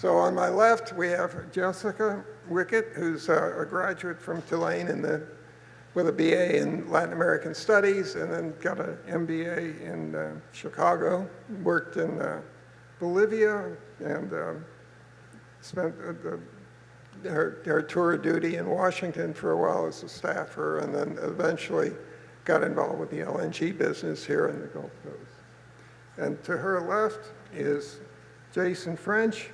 So on my left, we have Jessica Wickett, who's a graduate from Tulane with a BA in Latin American Studies, and then got an MBA in Chicago, worked in Bolivia, and spent her tour of duty in Washington for a while as a staffer, and then eventually got involved with the LNG business here in the Gulf Coast. And to her left is Jason French.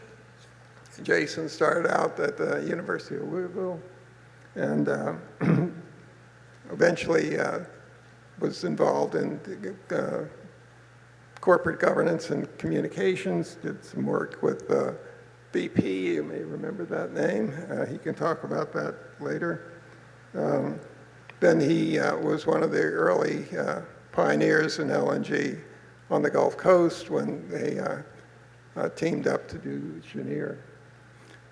Jason started out at the University of Louisville and eventually was involved in corporate governance and communications, did some work with BP, you may remember that name. He can talk about that later. Then he was one of the early pioneers in LNG on the Gulf Coast when they teamed up to do Cheniere.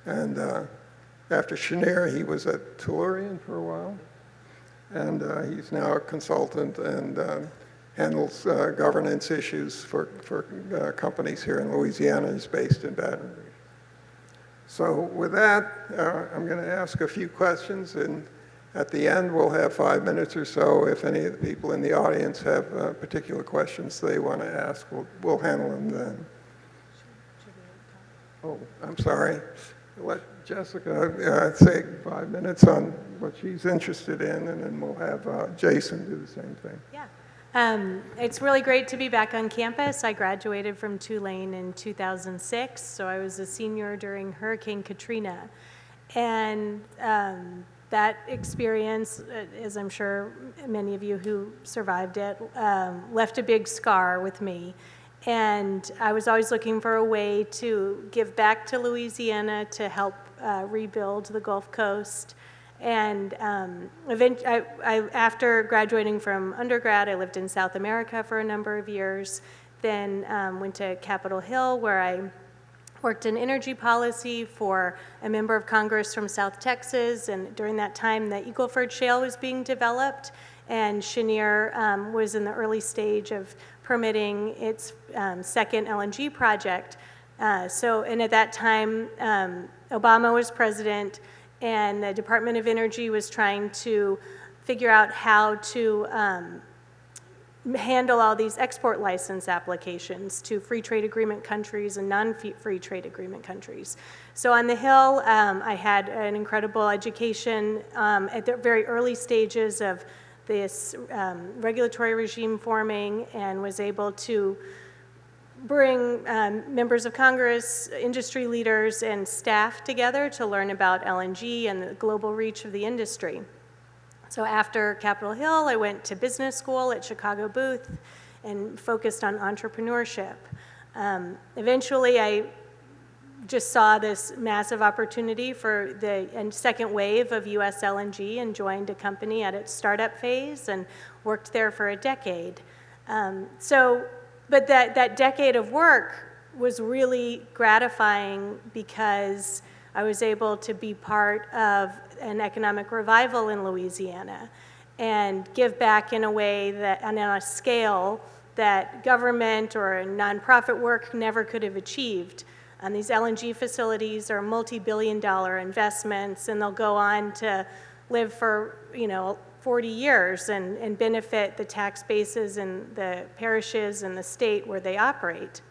And after Cheniere, he was at Tulane for a while. And he's now a consultant and handles governance issues for companies here in Louisiana. He's based in Baton Rouge. So with that, I'm going to ask a few questions, and at the end we'll have 5 minutes or so. If any of the people in the audience have particular questions they want to ask, we'll handle them then. Oh, I'm sorry. Let Jessica say 5 minutes on what she's interested in, and then we'll have Jason do the same thing. Yeah. It's really great to be back on campus. I graduated from Tulane in 2006, so I was a senior during Hurricane Katrina. And that experience, as I'm sure many of you who survived it, left a big scar with me. And I was always looking for a way to give back to Louisiana to help rebuild the Gulf Coast. And after graduating from undergrad, I lived in South America for a number of years, then went to Capitol Hill, where I worked in energy policy for a member of Congress from South Texas. And during that time, the Eagle Ford Shale was being developed, and Cheniere was in the early stage of permitting its second LNG project. And at that time, Obama was president, and the Department of Energy was trying to figure out how to handle all these export license applications to free trade agreement countries and non-free trade agreement countries. So on the Hill, I had an incredible education at the very early stages of this regulatory regime forming, and was able to bring members of Congress, industry leaders, and staff together to learn about LNG and the global reach of the industry. So after Capitol Hill, I went to business school at Chicago Booth and focused on entrepreneurship. Eventually, I just saw this massive opportunity for the second wave of U.S. LNG and joined a company at its startup phase and worked there for a decade. But that decade of work was really gratifying because I was able to be part of an economic revival in Louisiana and give back in a way that, and on a scale that government or nonprofit work never could have achieved. These LNG facilities are multi-billion-dollar investments, and they'll go on to live for 40 years and benefit the tax bases and the parishes and the state where they operate.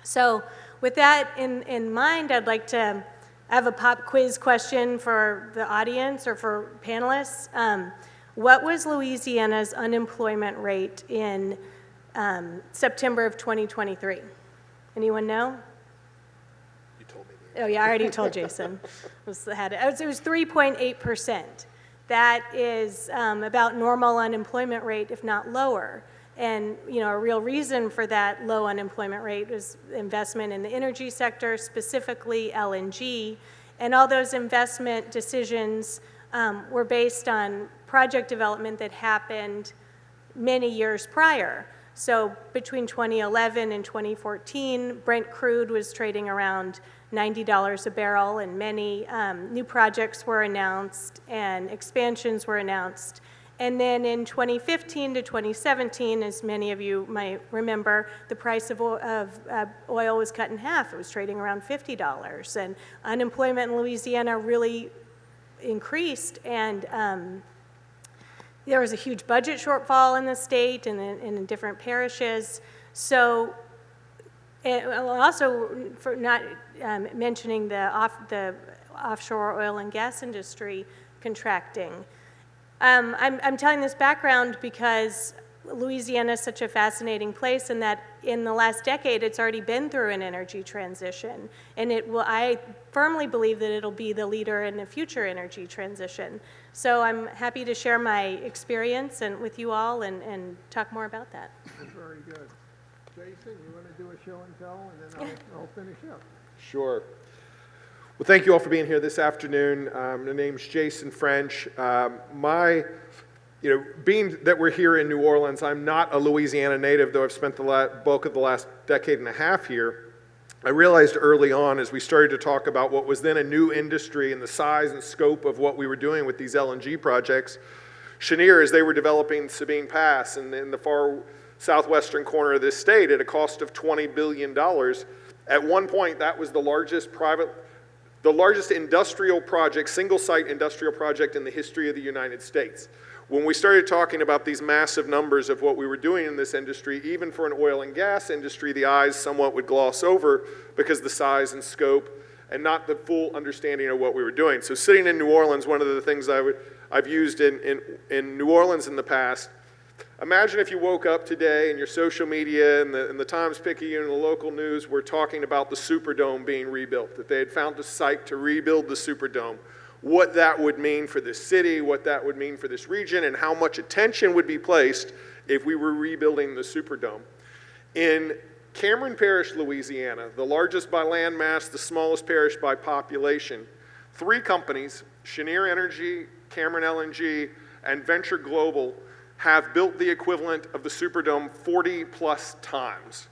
So with that in mind, I'd like to have a pop quiz question for the audience or for panelists. What was Louisiana's unemployment rate in September of 2023? Anyone know? You told me. Oh yeah, I already told Jason. It was 3.8%. That is about normal unemployment rate, if not lower. And a real reason for that low unemployment rate was investment in the energy sector, specifically LNG. And all those investment decisions were based on project development that happened many years prior. So between 2011 and 2014, Brent crude was trading around $90 a barrel, and many new projects were announced and expansions were announced. And then in 2015 to 2017, as many of you might remember, the price of oil was cut in half. It was trading around $50, and unemployment in Louisiana really increased, and there was a huge budget shortfall in the state and in different parishes. So, and also for not mentioning the offshore oil and gas industry contracting. I'm telling this background because Louisiana is such a fascinating place, and that in the last decade it's already been through an energy transition, and I firmly believe that it'll be the leader in the future energy transition. So I'm happy to share my experience with you all and talk more about that. Very good. Jason, you want to do a show and tell, and then I'll finish up. Sure. Well, thank you all for being here this afternoon. My name's Jason French. Being that we're here in New Orleans, I'm not a Louisiana native, though I've spent the bulk of the last decade and a half here. I realized early on, as we started to talk about what was then a new industry and the size and scope of what we were doing with these LNG projects, Cheniere, as they were developing Sabine Pass in the far southwestern corner of this state at a cost of $20 billion, at one point that was the largest industrial project, single-site industrial project in the history of the United States. When we started talking about these massive numbers of what we were doing in this industry, even for an oil and gas industry, the eyes somewhat would gloss over because the size and scope and not the full understanding of what we were doing. So sitting in New Orleans, one of the things I've used in New Orleans in the past, imagine if you woke up today and your social media and the Times-Picayune and the local news were talking about the Superdome being rebuilt, that they had found a site to rebuild the Superdome, what that would mean for this city, what that would mean for this region, and how much attention would be placed if we were rebuilding the Superdome. In Cameron Parish, Louisiana, the largest by land mass, the smallest parish by population, 3 companies, Cheniere Energy, Cameron LNG, and Venture Global, have built the equivalent of the Superdome 40 plus times.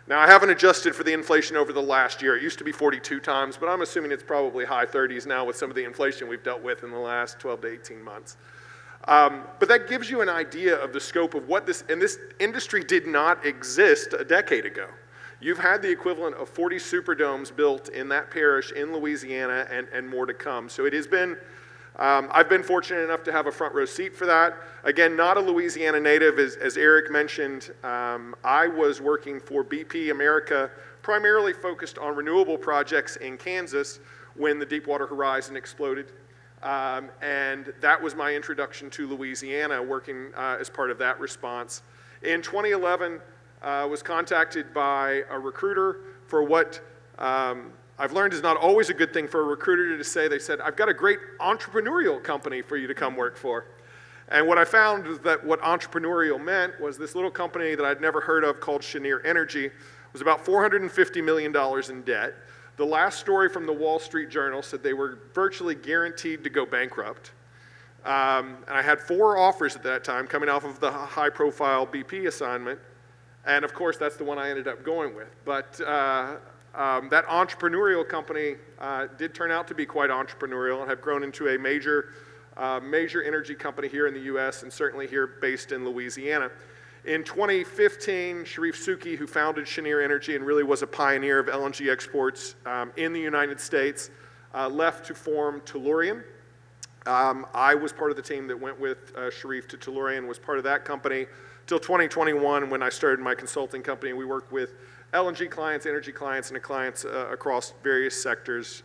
Now, I haven't adjusted for the inflation over the last year. It used to be 42 times, but I'm assuming it's probably high 30s now with some of the inflation we've dealt with in the last 12 to 18 months. But that gives you an idea of the scope of what this industry did not exist a decade ago. You've had the equivalent of 40 Superdomes built in that parish in Louisiana and more to come. So it has been, I've been fortunate enough to have a front row seat for that. Again, not a Louisiana native, as Eric mentioned. I was working for BP America, primarily focused on renewable projects in Kansas when the Deepwater Horizon exploded. And that was my introduction to Louisiana, working as part of that response. In 2011, was contacted by a recruiter for what I've learned is not always a good thing for a recruiter to say. They said, I've got a great entrepreneurial company for you to come work for. And what I found was that what entrepreneurial meant was this little company that I'd never heard of called Cheniere Energy was about $450 million in debt. The last story from the Wall Street Journal said they were virtually guaranteed to go bankrupt. And I had 4 offers at that time coming off of the high-profile BP assignment. And of course, that's the one I ended up going with. But that entrepreneurial company did turn out to be quite entrepreneurial and have grown into a major energy company here in the U.S. and certainly here based in Louisiana. In 2015, Sharif Souki, who founded Cheniere Energy and really was a pioneer of LNG exports in the United States, left to form Tulane. I was part of the team that went with Sharif to Tulane, was part of that company till 2021 when I started my consulting company. We work with LNG clients, energy clients, and clients across various sectors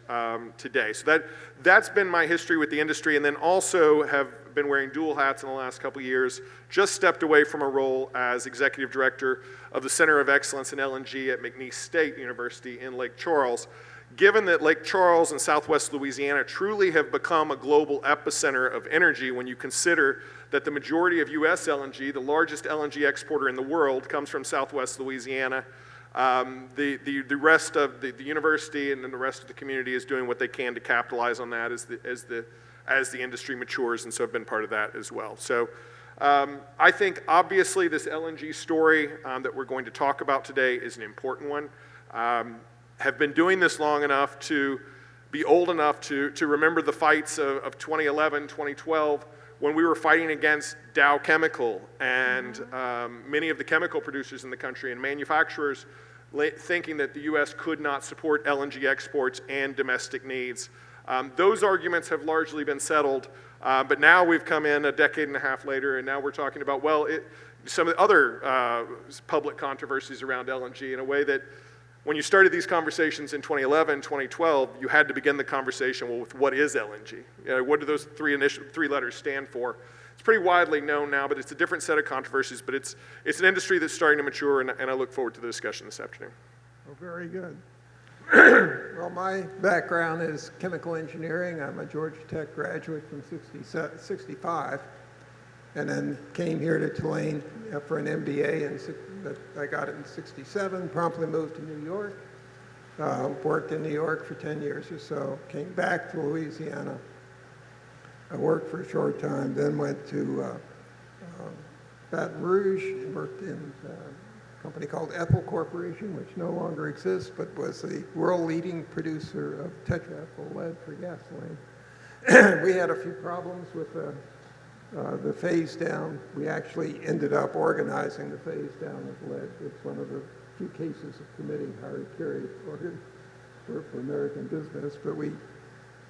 today. So that's been my history with the industry, and then also have been wearing dual hats in the last couple of years. Just stepped away from a role as executive director of the Center of Excellence in LNG at McNeese State University in Lake Charles. Given that Lake Charles and Southwest Louisiana truly have become a global epicenter of energy when you consider that the majority of U.S. LNG, the largest LNG exporter in the world, comes from Southwest Louisiana. The rest of the university and then the rest of the community is doing what they can to capitalize on that as the industry matures, and so I've been part of that as well. So I think obviously this LNG story that we're going to talk about today is an important one. Have been doing this long enough to be old enough to remember the fights of 2011, 2012, when we were fighting against Dow Chemical and many of the chemical producers in the country and manufacturers thinking that the U.S. could not support LNG exports and domestic needs. Those arguments have largely been settled, but now we've come in a decade and a half later, and now we're talking about, well, some of the other public controversies around LNG in a way that when you started these conversations in 2011, 2012, you had to begin the conversation with what is LNG? What do those three letters stand for? It's pretty widely known now, but it's a different set of controversies, but it's an industry that's starting to mature, and I look forward to the discussion this afternoon. Well, very good. Well, my background is chemical engineering. I'm a Georgia Tech graduate from 65, and then came here to Tulane for an MBA, I got it in 67, promptly moved to New York, worked in New York for 10 years or so, came back to Louisiana. I worked for a short time, then went to Baton Rouge, and worked in a company called Ethyl Corporation, which no longer exists, but was the world-leading producer of tetraethyl lead for gasoline. We had a few problems with the phase down. We actually ended up organizing the phase down of lead. It's one of the few cases of committing hara-kiri for American business, but we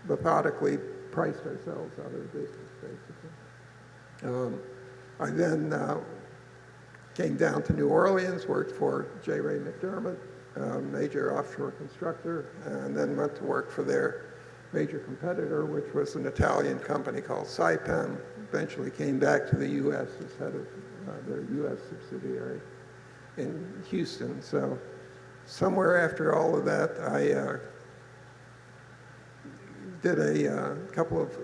methodically priced ourselves out of the business, basically. I then came down to New Orleans, worked for J. Ray McDermott, major offshore constructor, and then went to work for their major competitor, which was an Italian company called Saipem. Eventually came back to the U.S. as head of their U.S. subsidiary in Houston. So somewhere after all of that, I did a couple of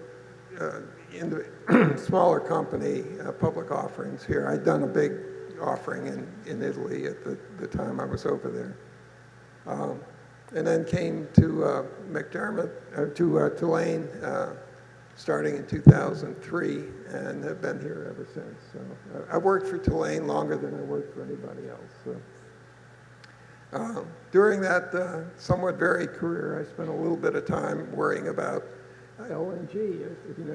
smaller company public offerings here. I'd done a big offering in Italy at the time I was over there. And then came to Tulane starting in 2003 and have been here ever since. So I worked for Tulane longer than I worked for anybody else. So, during that somewhat varied career, I spent a little bit of time worrying about LNG. If you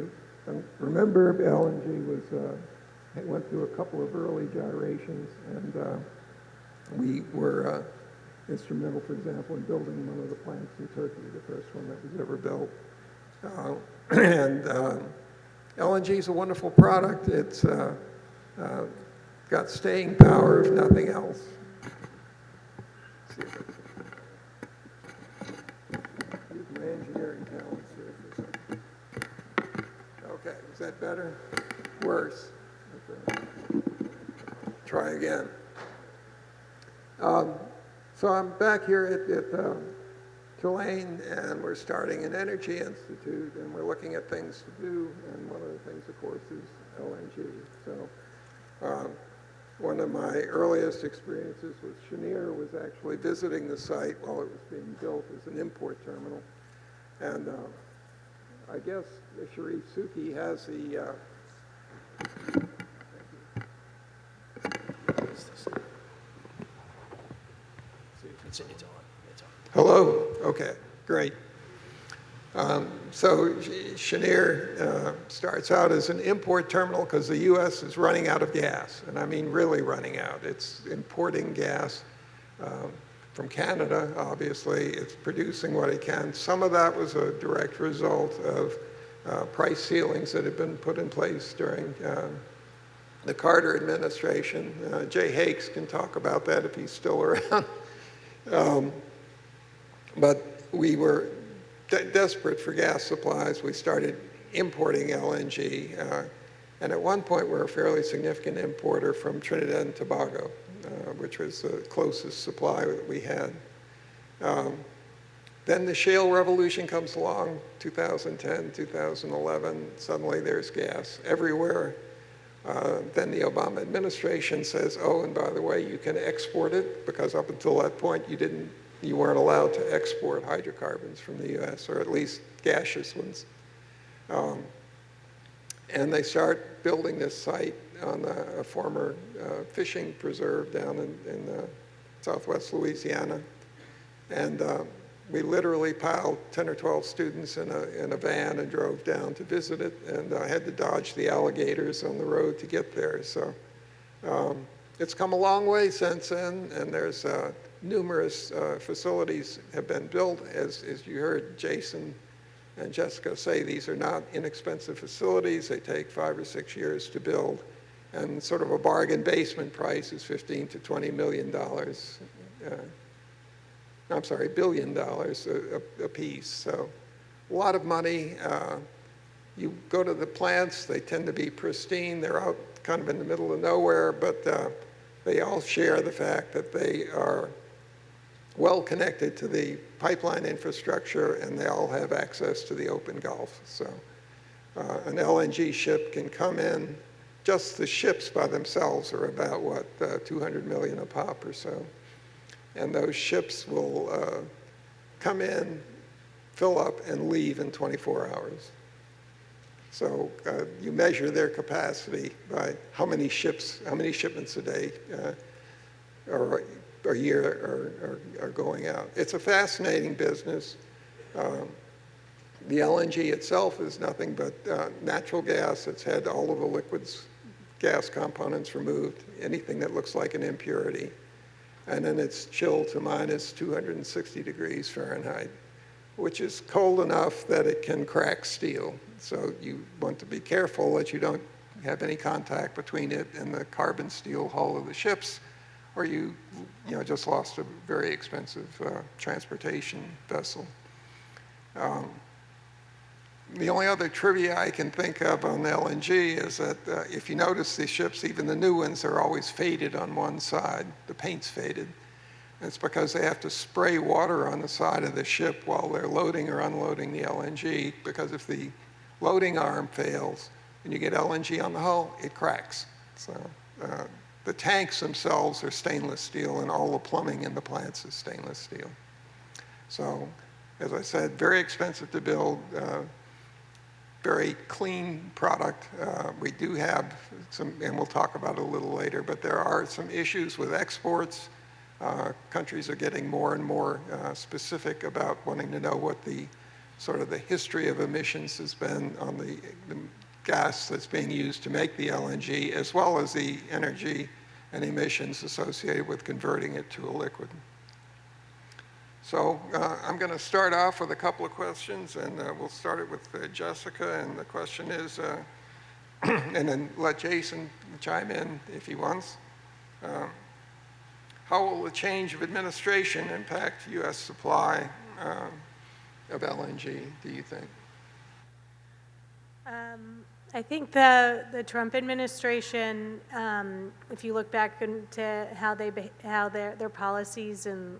know, remember, LNG went through a couple of early gyrations, and we were instrumental, for example, in building one of the plants in Turkey, the first one that was ever built. And LNG is a wonderful product. It's got staying power, if nothing else. Use my engineering talents here for a second. Okay, is that better? Worse. Okay. Try again. So I'm back here at Tulane, and we're starting an energy institute, and we're looking at things to do, and one of the things, of course, is LNG. So one of my earliest experiences with Cheniere was actually visiting the site while it was being built as an import terminal. And I guess Sharif Suki has the... It's on. Hello? Okay, great. So Cheniere starts out as an import terminal because the U.S. is running out of gas, and I mean really running out. It's importing gas from Canada, obviously. It's producing what it can. Some of that was a direct result of price ceilings that had been put in place during the Carter administration. Jay Hakes can talk about that if he's still around. But we were desperate for gas supplies. We started importing LNG. And at one point, we were a fairly significant importer from Trinidad and Tobago, which was the closest supply that we had. Then the shale revolution comes along, 2010, 2011. Suddenly, there's gas everywhere. Then the Obama administration says, oh, and by the way, you can export it, because up until that point, you weren't allowed to export hydrocarbons from the U.S., or at least gaseous ones. And they start building this site on a former fishing preserve down in southwest Louisiana. And we literally piled 10 or 12 students in a van and drove down to visit it, and had to dodge the alligators on the road to get there. So it's come a long way since then, and there's numerous facilities have been built. As you heard Jason and Jessica say, these are not inexpensive facilities. They take 5 or 6 years to build, and sort of a bargain basement price is $15 to $20 million. I'm sorry, $1 billion a piece. So a lot of money. You go to the plants, they tend to be pristine. They're out kind of in the middle of nowhere, but they all share the fact that they are well connected to the pipeline infrastructure, and they all have access to the open Gulf. So an LNG ship can come in. Just the ships by themselves are about, what, 200 million a pop or so. And those ships will come in, fill up, and leave in 24 hours. So you measure their capacity by how many shipments a day or a year are going out. It's a fascinating business. The LNG itself is nothing but natural gas. It's had all of the liquids, gas components removed, anything that looks like an impurity. And then it's chilled to minus 260 degrees Fahrenheit, which is cold enough that it can crack steel. So you want to be careful that you don't have any contact between it and the carbon steel hull of the ships, or you just lost a very expensive transportation vessel. The only other trivia I can think of on LNG is that if you notice the ships, even the new ones, are always faded on one side. The paint's faded. It's because they have to spray water on the side of the ship while they're loading or unloading the LNG, because if the loading arm fails and you get LNG on the hull, it cracks. So the tanks themselves are stainless steel, and all the plumbing in the plants is stainless steel. So, as I said, very expensive to build. Very clean product. We do have some, and we'll talk about it a little later, but there are some issues with exports. Countries are getting more and more specific about wanting to know what the sort of the history of emissions has been on the gas that's being used to make the LNG, as well as the energy and emissions associated with converting it to a liquid. So I'm going to start off with a couple of questions, and we'll start it with Jessica. And the question is, and then let Jason chime in if he wants. How will the change of administration impact U.S. supply of LNG, do you think? I think the Trump administration, if you look back into how their policies in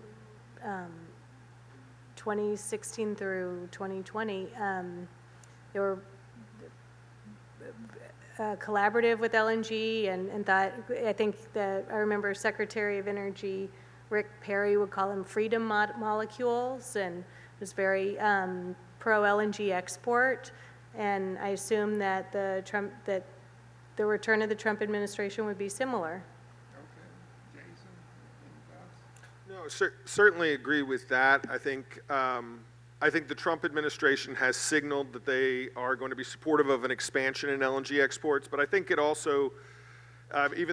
2016 through 2020, they were collaborative with LNG and thought, I think I remember Secretary of Energy Rick Perry would call them freedom molecules, and was very pro LNG export. And I assume that the return of the Trump administration would be similar. No, certainly agree with that. I think the Trump administration has signaled that they are going to be supportive of an expansion in LNG exports, but I think it also, the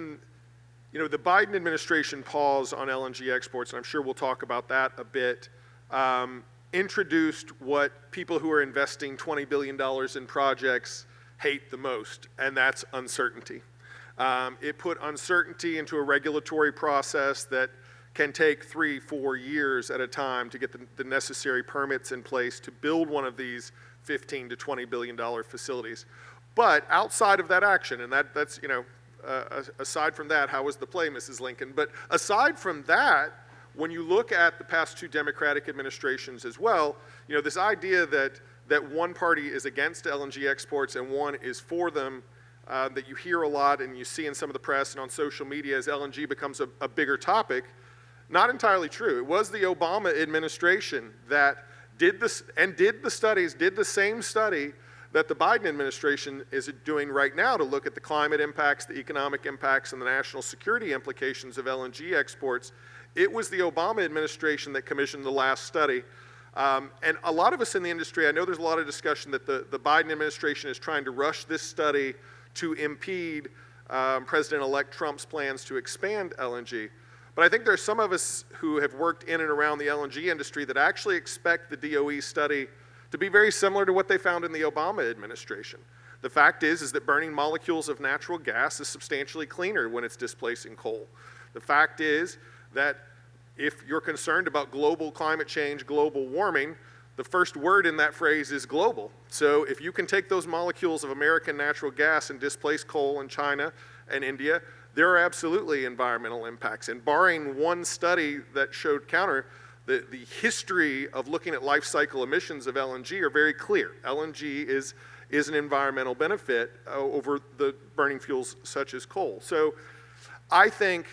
Biden administration pause on LNG exports, and I'm sure we'll talk about that a bit, introduced what people who are investing $20 billion in projects hate the most, and that's uncertainty. It put uncertainty into a regulatory process that can take 3-4 years at a time to get the necessary permits in place to build one of these $15 to $20 billion facilities. But outside of that action, and that's aside from that, how was the play, Mrs. Lincoln? But aside from that, when you look at the past 2 Democratic administrations as well, this idea that one party is against LNG exports and one is for them, that you hear a lot and you see in some of the press and on social media as LNG becomes a bigger topic. Not entirely true. It was the Obama administration that did this and did the same study that the Biden administration is doing right now to look at the climate impacts, the economic impacts, and the national security implications of LNG exports. It was the Obama administration that commissioned the last study. And a lot of us in the industry, I know there's a lot of discussion that the Biden administration is trying to rush this study to impede President-elect Trump's plans to expand LNG. But I think there's some of us who have worked in and around the LNG industry that actually expect the DOE study to be very similar to what they found in the Obama administration. The fact is that burning molecules of natural gas is substantially cleaner when it's displacing coal. The fact is that if you're concerned about global climate change, global warming, the first word in that phrase is global. So if you can take those molecules of American natural gas and displace coal in China and India, there are absolutely environmental impacts. And barring one study that showed counter, the history of looking at life cycle emissions of LNG are very clear. LNG is an environmental benefit over the burning fuels such as coal. So I think,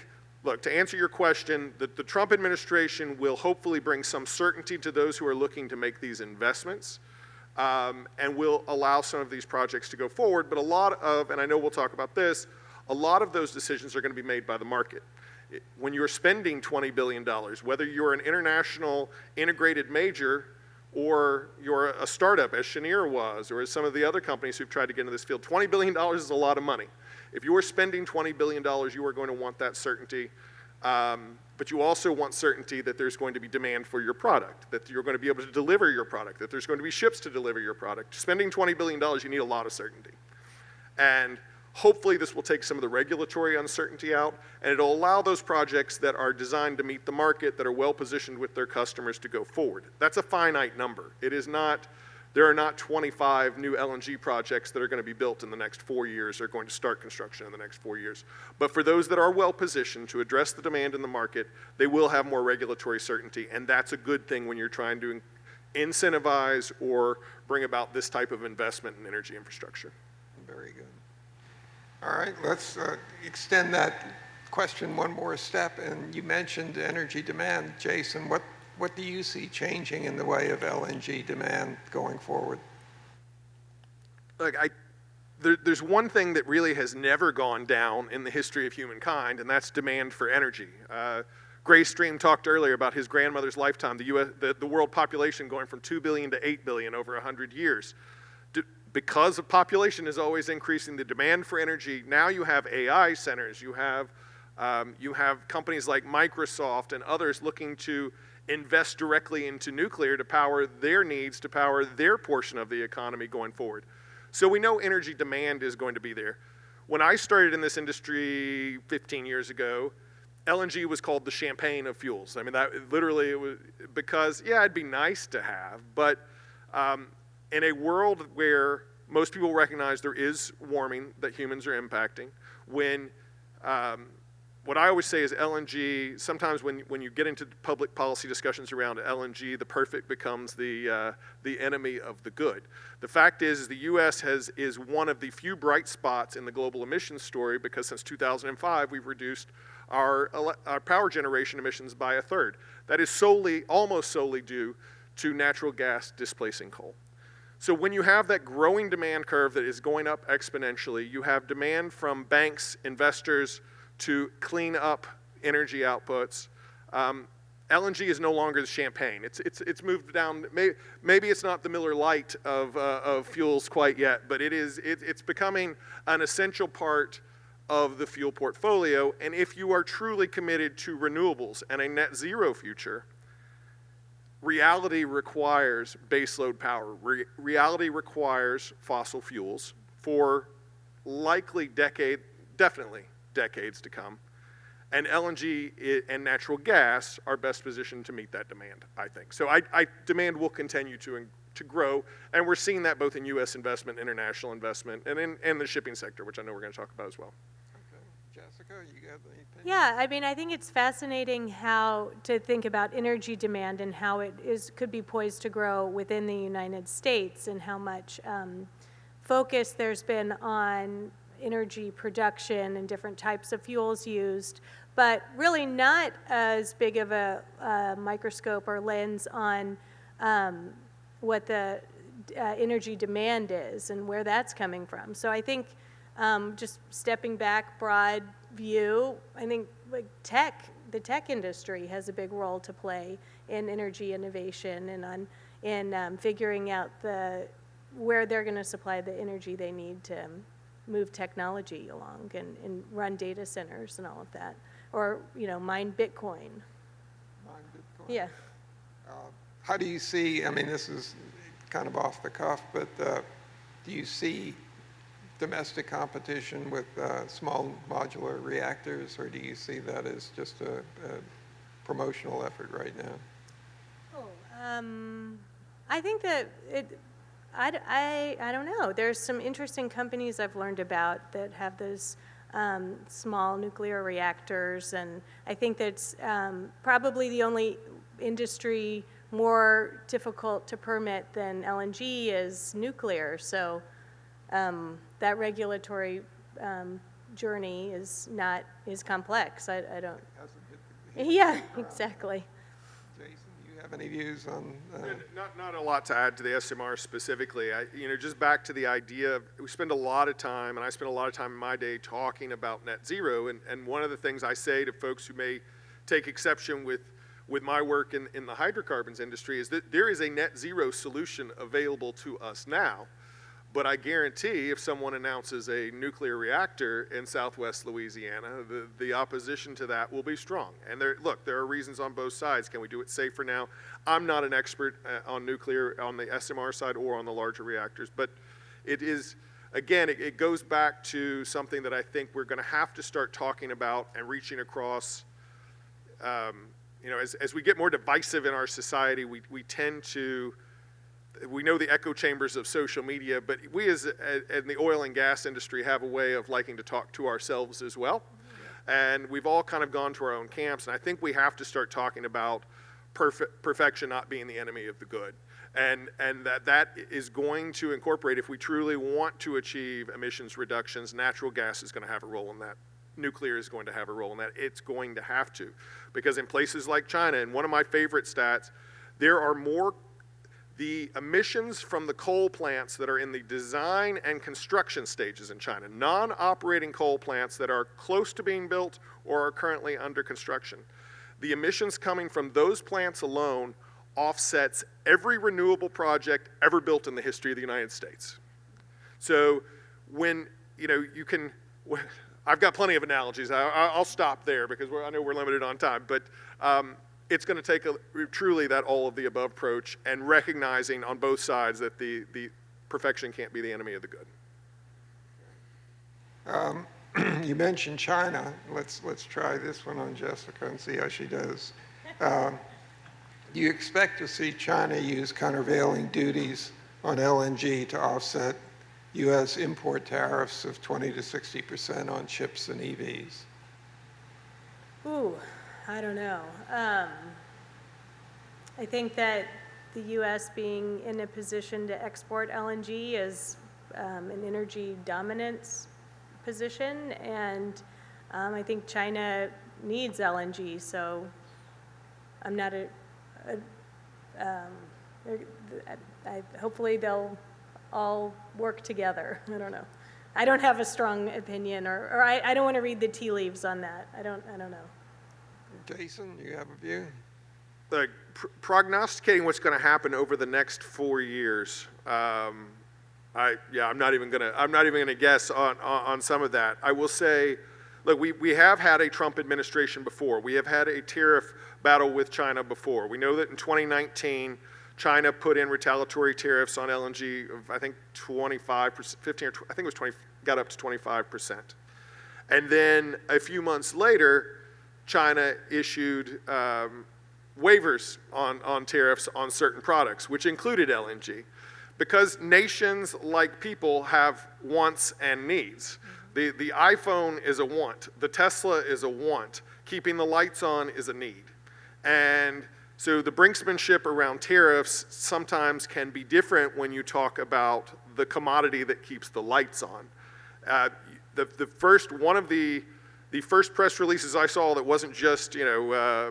look, to answer your question, the Trump administration will hopefully bring some certainty to those who are looking to make these investments, and will allow some of these projects to go forward. But a lot of, and I know we'll talk about this, a lot of those decisions are going to be made by the market. When you're spending $20 billion, whether you're an international integrated major or you're a startup, as Cheniere was, or as some of the other companies who've tried to get into this field, $20 billion is a lot of money. If you are spending $20 billion, you are going to want that certainty, but you also want certainty that there's going to be demand for your product, that you're going to be able to deliver your product, that there's going to be ships to deliver your product. Spending $20 billion, you need a lot of certainty. And hopefully this will take some of the regulatory uncertainty out, and it'll allow those projects that are designed to meet the market, that are well positioned with their customers, to go forward. That's a finite number. It is not, there are not 25 new LNG projects that are going to be built in the next 4 years or going to start construction in the next 4 years. But for those that are well positioned to address the demand in the market, they will have more regulatory certainty, and that's a good thing when you're trying to incentivize or bring about this type of investment in energy infrastructure. Very good. All right, let's extend that question one more step. And you mentioned energy demand. Jason, what do you see changing in the way of LNG demand going forward? Look, there's one thing that really has never gone down in the history of humankind, and that's demand for energy. Gray Stream talked earlier about his grandmother's lifetime, the world population going from 2 billion to 8 billion over 100 years. Because the population is always increasing, the demand for energy, now you have AI centers, you have companies like Microsoft and others looking to invest directly into nuclear to power their needs, to power their portion of the economy going forward. So we know energy demand is going to be there. When I started in this industry 15 years ago, LNG was called the champagne of fuels. I mean, that literally, it was because, yeah, it'd be nice to have, but in a world where most people recognize there is warming that humans are impacting, when what I always say is LNG, sometimes when you get into public policy discussions around LNG, the perfect becomes the enemy of the good. The fact is the U.S. is one of the few bright spots in the global emissions story, because since 2005, we've reduced our power generation emissions by 1/3. That is almost solely due to natural gas displacing coal. So when you have that growing demand curve that is going up exponentially, you have demand from banks, investors to clean up energy outputs. LNG is no longer the champagne. It's moved down. Maybe it's not the Miller Lite of fuels quite yet, but it's becoming an essential part of the fuel portfolio. And if you are truly committed to renewables and a net zero future, reality requires baseload power. Reality requires fossil fuels for likely definitely decades to come. And LNG and natural gas are best positioned to meet that demand, I think. So demand will continue to grow, and we're seeing that both in U.S. investment, international investment, and in the shipping sector, which I know we're going to talk about as well. Jessica, you have any opinion? Yeah, I mean, I think it's fascinating how to think about energy demand and how it could be poised to grow within the United States, and how much focus there's been on energy production and different types of fuels used, but really not as big of a microscope or lens on what the energy demand is and where that's coming from. So I think just stepping back, broad view, I think like tech the tech industry has a big role to play in energy innovation and in figuring out where they're going to supply the energy they need to move technology along and run data centers and all of that, or mine Bitcoin. Mine Bitcoin. Yeah. How do you see, I mean, this is kind of off the cuff, but do you see domestic competition with small modular reactors, or do you see that as just a promotional effort right now? I think that I don't know. There's some interesting companies I've learned about that have those small nuclear reactors, and I think that's probably the only industry more difficult to permit than LNG is nuclear. So that regulatory journey is complex. I don't. Yeah, exactly. Jason, do you have any views on? Not a lot to add to the SMR specifically. Just back to the idea of, we spend a lot of time, and I spend a lot of time in my day talking about net zero, and one of the things I say to folks who may take exception with my work in the hydrocarbons industry is that there is a net zero solution available to us now. But I guarantee if someone announces a nuclear reactor in Southwest Louisiana, the opposition to that will be strong. And there are reasons on both sides. Can we do it safer now? I'm not an expert on nuclear on the SMR side or on the larger reactors, but it is, again, it goes back to something that I think we're going to have to start talking about and reaching across. As we get more divisive in our society, we tend to. We know the echo chambers of social media, but we in the oil and gas industry have a way of liking to talk to ourselves as well. And we've all kind of gone to our own camps, and I think we have to start talking about perfection not being the enemy of the good. And that is going to incorporate, if we truly want to achieve emissions reductions, natural gas is going to have a role in that. Nuclear is going to have a role in that. It's going to have to. Because in places like China, and one of my favorite stats, there are more the emissions from the coal plants that are in the design and construction stages in China, non-operating coal plants that are close to being built or are currently under construction. The emissions coming from those plants alone offsets every renewable project ever built in the history of the United States. So when, you can, I've got plenty of analogies. I'll stop there because I know we're limited on time, but it's going to take truly that all of the above approach and recognizing on both sides that the perfection can't be the enemy of the good. You mentioned China. Let's try this one on Jessica and see how she does. Do you expect to see China use countervailing duties on LNG to offset U.S. import tariffs of 20 to 60% on chips and EVs? Ooh, I don't know. I think that the U.S. being in a position to export LNG is an energy dominance position, and I think China needs LNG, so I'm not hopefully they'll all work together. I don't know. I don't have a strong opinion, or I don't want to read the tea leaves on that. I don't know. Jason, do you have a view? Prognosticating what's going to happen over the next 4 years, I'm not even gonna guess on some of that. I will say, look, we have had a Trump administration before. We have had a tariff battle with China before. We know that in 2019, China put in retaliatory tariffs on LNG of, I think, 25%, 15 or I think it was 20, got up to 25%. And then a few months later, China issued waivers on tariffs on certain products, which included LNG. Because nations, like people, have wants and needs. The iPhone is a want. The Tesla is a want. Keeping the lights on is a need. And so the brinksmanship around tariffs sometimes can be different when you talk about the commodity that keeps the lights on. One of the first press releases I saw that wasn't just,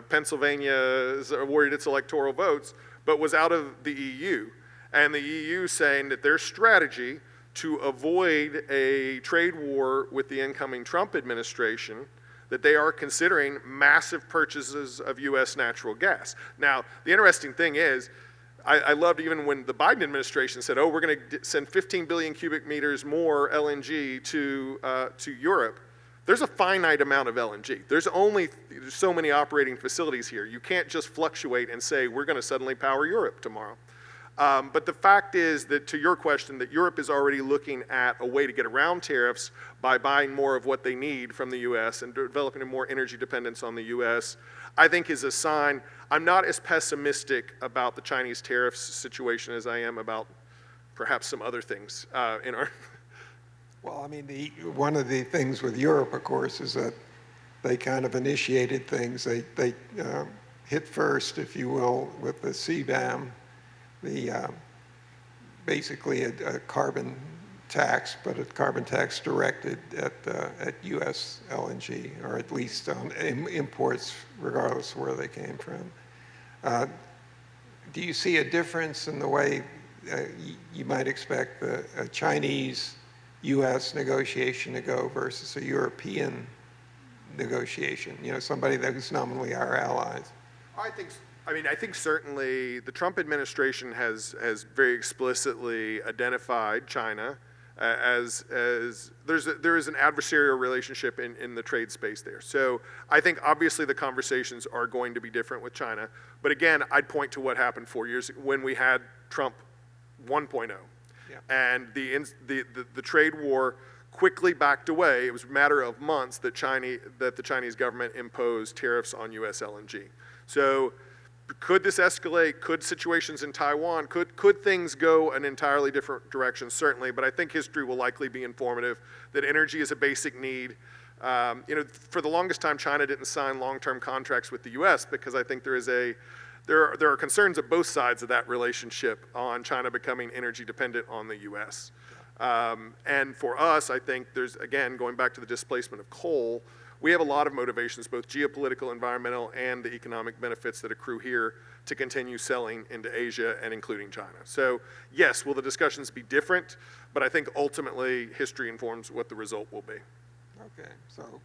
Pennsylvania awarded its electoral votes, but was out of the EU. And the EU saying that their strategy to avoid a trade war with the incoming Trump administration, that they are considering massive purchases of U.S. natural gas. Now, the interesting thing is, I loved even when the Biden administration said, oh, we're going to send 15 billion cubic meters more LNG to Europe. There's a finite amount of LNG. There's only so many operating facilities here. You can't just fluctuate and say, we're going to suddenly power Europe tomorrow. But the fact is that, to your question, that Europe is already looking at a way to get around tariffs by buying more of what they need from the U.S. and developing a more energy dependence on the U.S., I think is a sign. I'm not as pessimistic about the Chinese tariffs situation as I am about perhaps some other things in our... Well, I mean, one of the things with Europe, of course, is that they kind of initiated things. They hit first, if you will, with the CBAM, basically a carbon tax, but a carbon tax directed at U.S. LNG, or at least on imports, regardless of where they came from. Do you see a difference in the way you might expect a Chinese U.S. negotiation to go versus a European negotiation? You know, somebody that is nominally our allies. I think certainly the Trump administration has very explicitly identified China as there is an adversarial relationship in the trade space there. So I think obviously the conversations are going to be different with China. But again, I'd point to what happened 4 years ago when we had Trump 1.0. Yeah. And the trade war quickly backed away. It was a matter of months that the Chinese government imposed tariffs on U.S. LNG. So could this escalate? Could situations in Taiwan, could things go an entirely different direction? Certainly, but I think history will likely be informative that energy is a basic need. For the longest time, China didn't sign long-term contracts with the U.S. because I think there are concerns at both sides of that relationship on China becoming energy dependent on the U.S. And for us, I think there's, again, going back to the displacement of coal, we have a lot of motivations, both geopolitical, environmental, and the economic benefits that accrue here to continue selling into Asia and including China. So yes, will the discussions be different? But I think ultimately history informs what the result will be. Okay, so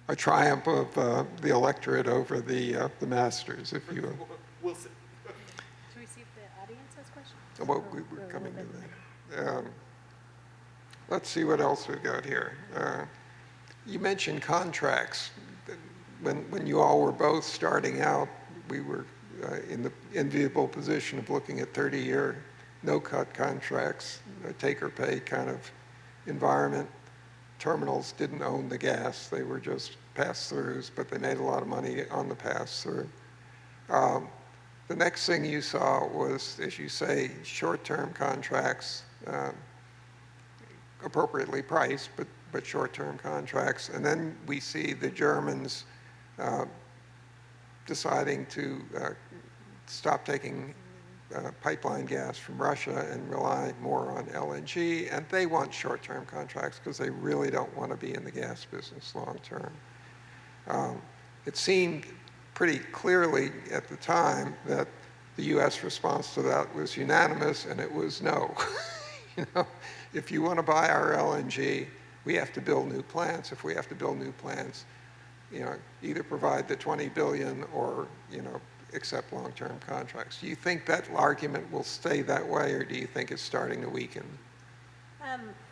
a triumph of the electorate over the masters, if you will. We'll see. Should we see if the audience has questions? Well, we're coming to that. Let's see what else we've got here. You mentioned contracts. When you all were both starting out, we were in the enviable position of looking at 30-year no-cut contracts, a take-or-pay kind of environment. Terminals didn't own the gas. They were just pass-throughs, but they made a lot of money on the pass-through. The next thing you saw was, as you say, short-term contracts, appropriately priced, but short-term contracts. And then we see the Germans deciding to stop taking pipeline gas from Russia and rely more on LNG. And they want short-term contracts because they really don't want to be in the gas business long-term. It seemed pretty clearly at the time that the U.S. response to that was unanimous, and it was no. If you want to buy our LNG, we have to build new plants. If we have to build new plants, either provide the $20 billion or, accept long-term contracts. Do you think that argument will stay that way, or do you think it's starting to weaken?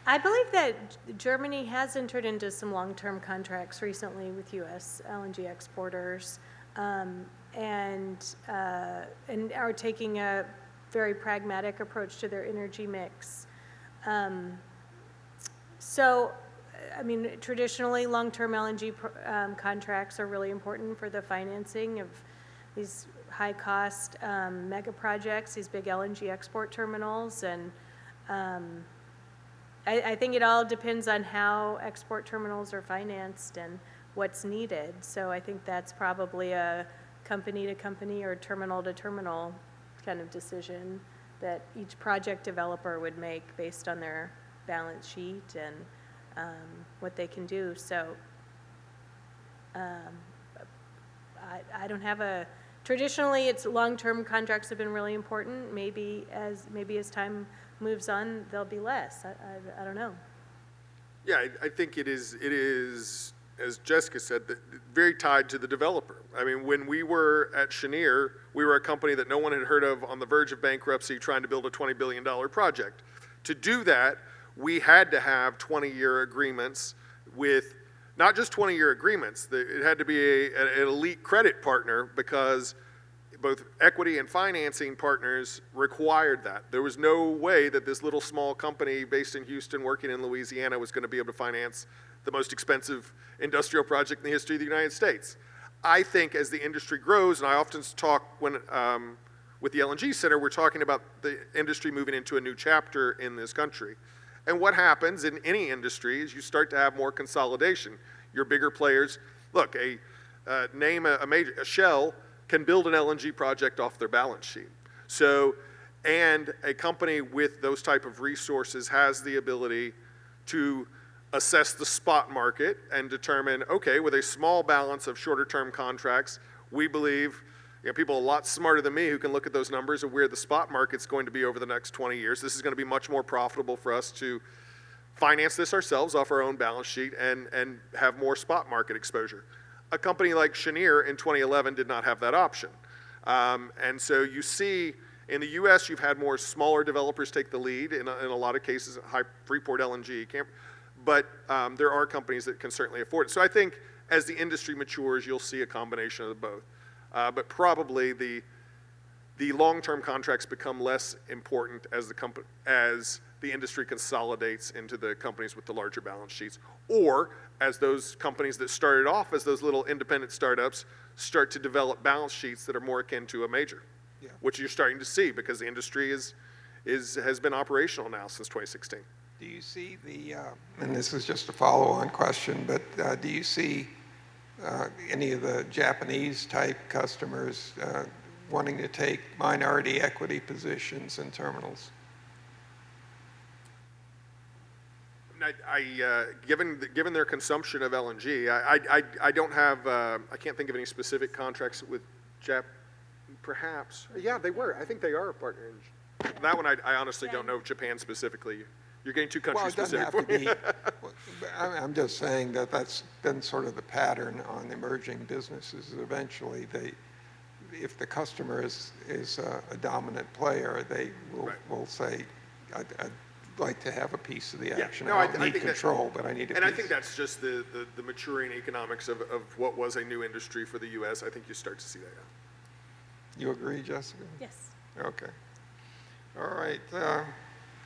I believe that Germany has entered into some long-term contracts recently with U.S. LNG exporters, and are taking a very pragmatic approach to their energy mix. Traditionally, long-term LNG contracts are really important for the financing of these high-cost mega projects, these big LNG export terminals, and I think it all depends on how export terminals are financed and what's needed. So I think that's probably a company-to-company or terminal-to-terminal kind of decision that each project developer would make based on their balance sheet and what they can do. So I don't have traditionally it's long-term contracts have been really important. Maybe as time moves on, there'll be less. I don't know. Yeah, I think it is as Jessica said, very tied to the developer. I mean, when we were at Cheniere, we were a company that no one had heard of, on the verge of bankruptcy, trying to build a $20 billion project. To do that, we had to have 20-year agreements with, not just 20-year agreements, it had to be an elite credit partner, because both equity and financing partners required that. There was no way that this little small company based in Houston working in Louisiana was going to be able to finance the most expensive industrial project in the history of the United States. I think as the industry grows, and I often talk when with the LNG Center, we're talking about the industry moving into a new chapter in this country. And what happens in any industry is you start to have more consolidation. Your bigger players, look, name a Shell can build an LNG project off their balance sheet. So, and a company with those type of resources has the ability to assess the spot market and determine, okay, with a small balance of shorter term contracts, we believe, people a lot smarter than me who can look at those numbers of where the spot market's going to be over the next 20 years. This is going to be much more profitable for us to finance this ourselves off our own balance sheet and have more spot market exposure. A company like Cheniere in 2011 did not have that option. And so you see, in the US, you've had more smaller developers take the lead in a lot of cases, Freeport LNG, but there are companies that can certainly afford it. So I think as the industry matures, you'll see a combination of both. But probably the long-term contracts become less important as the industry consolidates into the companies with the larger balance sheets, or as those companies that started off as those little independent startups start to develop balance sheets that are more akin to a major, which you're starting to see because the industry has been operational now since 2016. Do you see and this is just a follow-on question, but do you see any of the Japanese type customers wanting to take minority equity positions in terminals? Given their consumption of LNG, I don't have, I can't think of any specific contracts with perhaps. Yeah, they were. I think they are a partner. That one, I honestly don't know Japan specifically. You're getting too country specific for me. I'm just saying that that's been sort of the pattern on emerging businesses. Eventually, if the customer is a dominant player, they will say, I'd like to have a piece of the action. I don't need control, but I need a piece. And I think that's just the maturing economics of what was a new industry for the U.S. I think you start to see that. Yeah. You agree, Jessica? Yes. Okay. All right.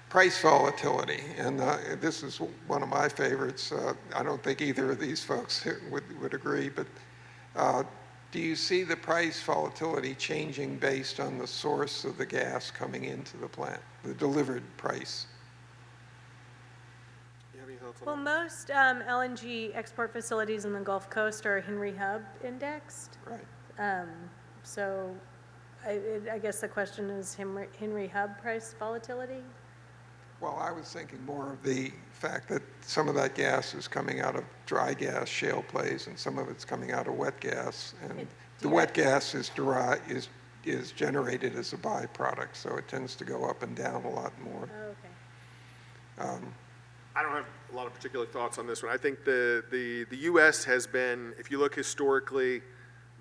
Price volatility, and this is one of my favorites. I don't think either of these folks would agree, but do you see the price volatility changing based on the source of the gas coming into the plant, the delivered price? Well, most LNG export facilities in the Gulf Coast are Henry Hub indexed. Right. So I guess the question is Henry Hub price volatility? Well, I was thinking more of the fact that some of that gas is coming out of dry gas shale plays and some of it's coming out of wet gas. And the wet gas is generated as a byproduct, so it tends to go up and down a lot more. Oh, okay. I don't have a lot of particular thoughts on this one. I think the U.S. has been, if you look historically,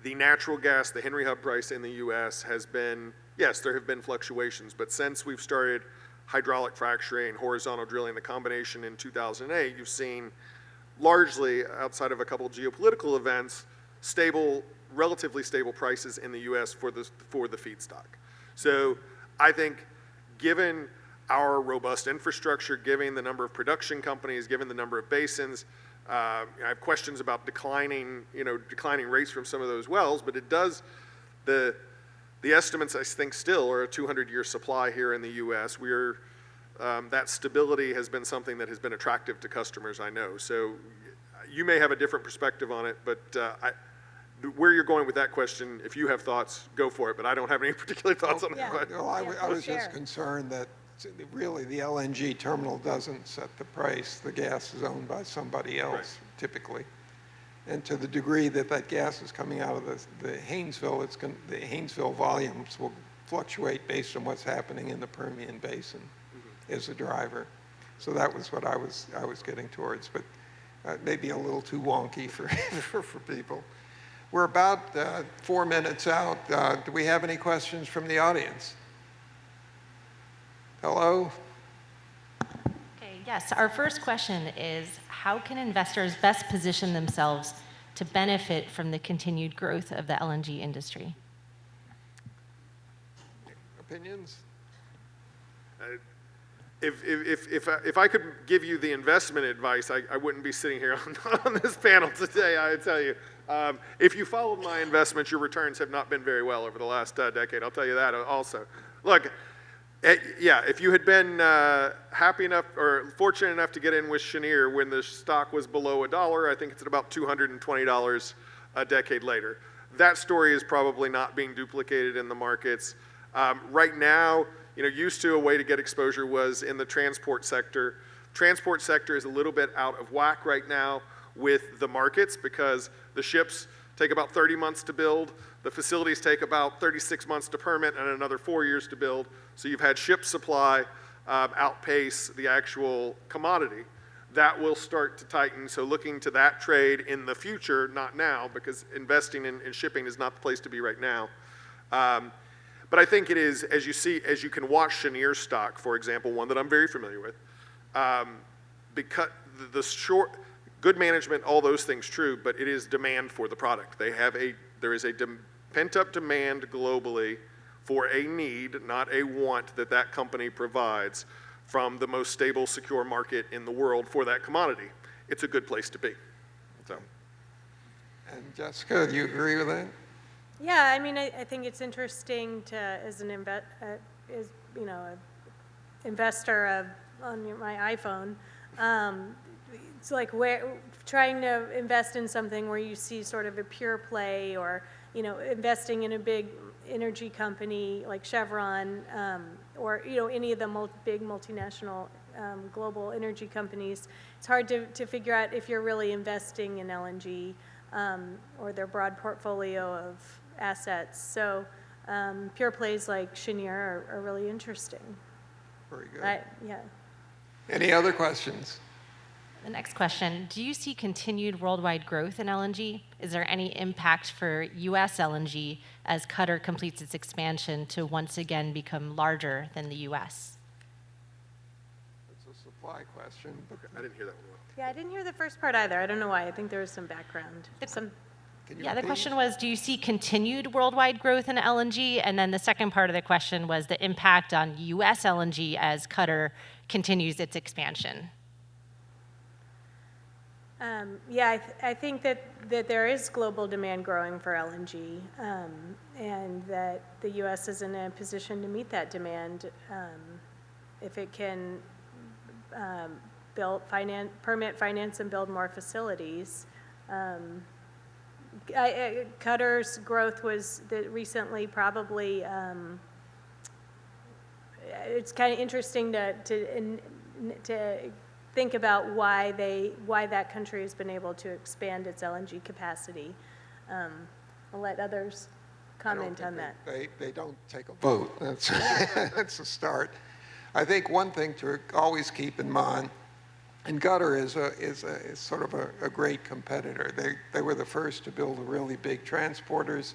the natural gas, the Henry Hub price in the U.S. has been, yes, there have been fluctuations, but since we've started hydraulic fracturing, horizontal drilling, the combination in 2008, you've seen largely, outside of a couple of geopolitical events, relatively stable prices in the U.S. for the feedstock. So I think given our robust infrastructure, given the number of production companies, given the number of basins, I have questions about declining rates from some of those wells, but it does, the estimates, I think, still are a 200-year supply here in the U.S. That stability has been something that has been attractive to customers, I know. So you may have a different perspective on it, but where you're going with that question, if you have thoughts, go for it, but I don't have any particular thoughts on that. Well, I was just concerned that really the LNG terminal doesn't set the price. The gas is owned by somebody else, typically. And to the degree that that gas is coming out of the Haynesville, the Haynesville volumes will fluctuate based on what's happening in the Permian Basin as a driver. So that was what I was getting towards. But Maybe a little too wonky for, for people. We're about 4 minutes out. Do we have any questions from the audience? Hello? Okay, yes. Our first question is, how can investors best position themselves to benefit from the continued growth of the LNG industry? Opinions? If I could give you the investment advice, I wouldn't be sitting here on this panel today, I would tell you. If you followed my investments, your returns have not been very well over the last decade. I'll tell you that also. Look, yeah, if you had been happy enough or fortunate enough to get in with Cheniere when the stock was below $1, I think it's at about $220 a decade later. That story is probably not being duplicated in the markets. Right now, used to a way to get exposure was in the transport sector. Transport sector is a little bit out of whack right now with the markets because the ships take about 30 months to build, the facilities take about 36 months to permit, and another 4 years to build. So you've had ship supply outpace the actual commodity. That will start to tighten, so looking to that trade in the future, not now, because investing in shipping is not the place to be right now. But I think it is, as you can watch Cheniere stock, for example, one that I'm very familiar with, because good management, all those things true, but it is demand for the product. There is a pent-up demand globally for a need, not a want, that company provides from the most stable, secure market in the world for that commodity. It's a good place to be. So. And Jessica, do you agree with that? Yeah, I mean, I think it's interesting to, as an investor on my iPhone, it's like trying to invest in something where you see sort of a pure play, or investing in a big energy company like Chevron, or any of the big multinational global energy companies. It's hard to figure out if you're really investing in LNG or their broad portfolio of assets. So pure plays like Cheniere are really interesting. Very good. Yeah. Any other questions? The next question, do you see continued worldwide growth in LNG? Is there any impact for U.S. LNG as Qatar completes its expansion to once again become larger than the U.S.? It's a supply question. Okay, I didn't hear that one well. Yeah, I didn't hear the first part either. I don't know why. I think there was some background. The question was, do you see continued worldwide growth in LNG? And then the second part of the question was the impact on U.S. LNG as Qatar continues its expansion. I think that there is global demand growing for LNG, and that the U.S. is in a position to meet that demand if it can permit, finance, and build more facilities. Qatar's growth was recently probably, it's kind of interesting to think about why that country has been able to expand its LNG capacity. I'll let others comment on that. They don't take a vote. That's, that's a start. I think one thing to always keep in mind, and Qatar is sort of a great competitor. They were the first to build really big transporters,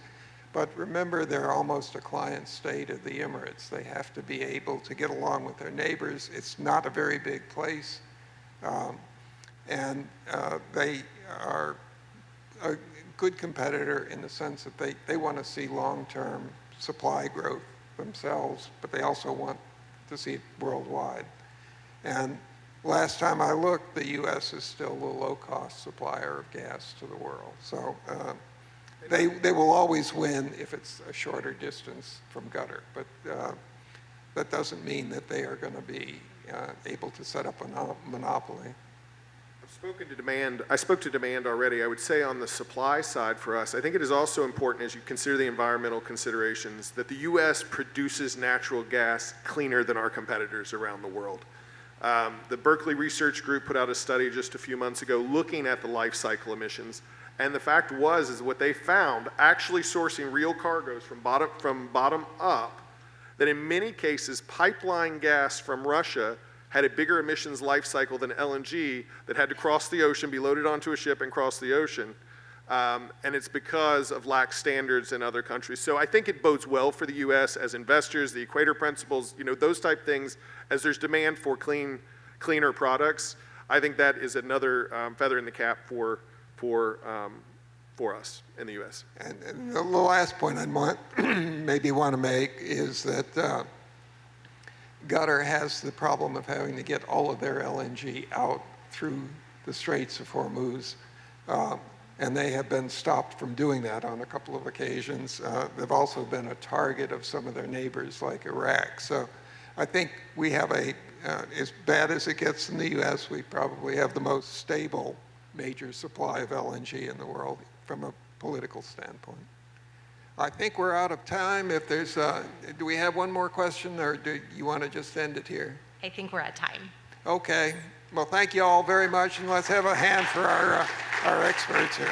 but remember, they're almost a client state of the Emirates. They have to be able to get along with their neighbors. It's not a very big place. And they are a good competitor in the sense that they want to see long-term supply growth themselves, but they also want to see it worldwide. And last time I looked, the U.S. is still the low-cost supplier of gas to the world. So they will always win if it's a shorter distance from Qatar, but that doesn't mean that they are going to be able to set up a monopoly. I spoke to demand already. I would say on the supply side for us, I think it is also important as you consider the environmental considerations that the U.S. produces natural gas cleaner than our competitors around the world. The Berkeley Research Group put out a study just a few months ago looking at the life cycle emissions, and the fact is what they found, actually sourcing real cargoes from bottom up, that in many cases pipeline gas from Russia had a bigger emissions life cycle than LNG that had to cross the ocean, be loaded onto a ship and cross the ocean. And it's because of lax standards in other countries. So I think it bodes well for the U.S. as investors, the Equator Principles, those type things. As there's demand for cleaner products, I think that is another feather in the cap for us in the U.S. And the last point I'd maybe want to make is that Qatar has the problem of having to get all of their LNG out through the Straits of Hormuz. And they have been stopped from doing that on a couple of occasions. They've also been a target of some of their neighbors like Iraq. So I think we have as bad as it gets in the U.S., we probably have the most stable major supply of LNG in the world from a political standpoint. I think we're out of time. If there's, do we have one more question, or do you want to just end it here? I think we're at time. Okay. Well, thank you all very much, and let's have a hand for our experts here.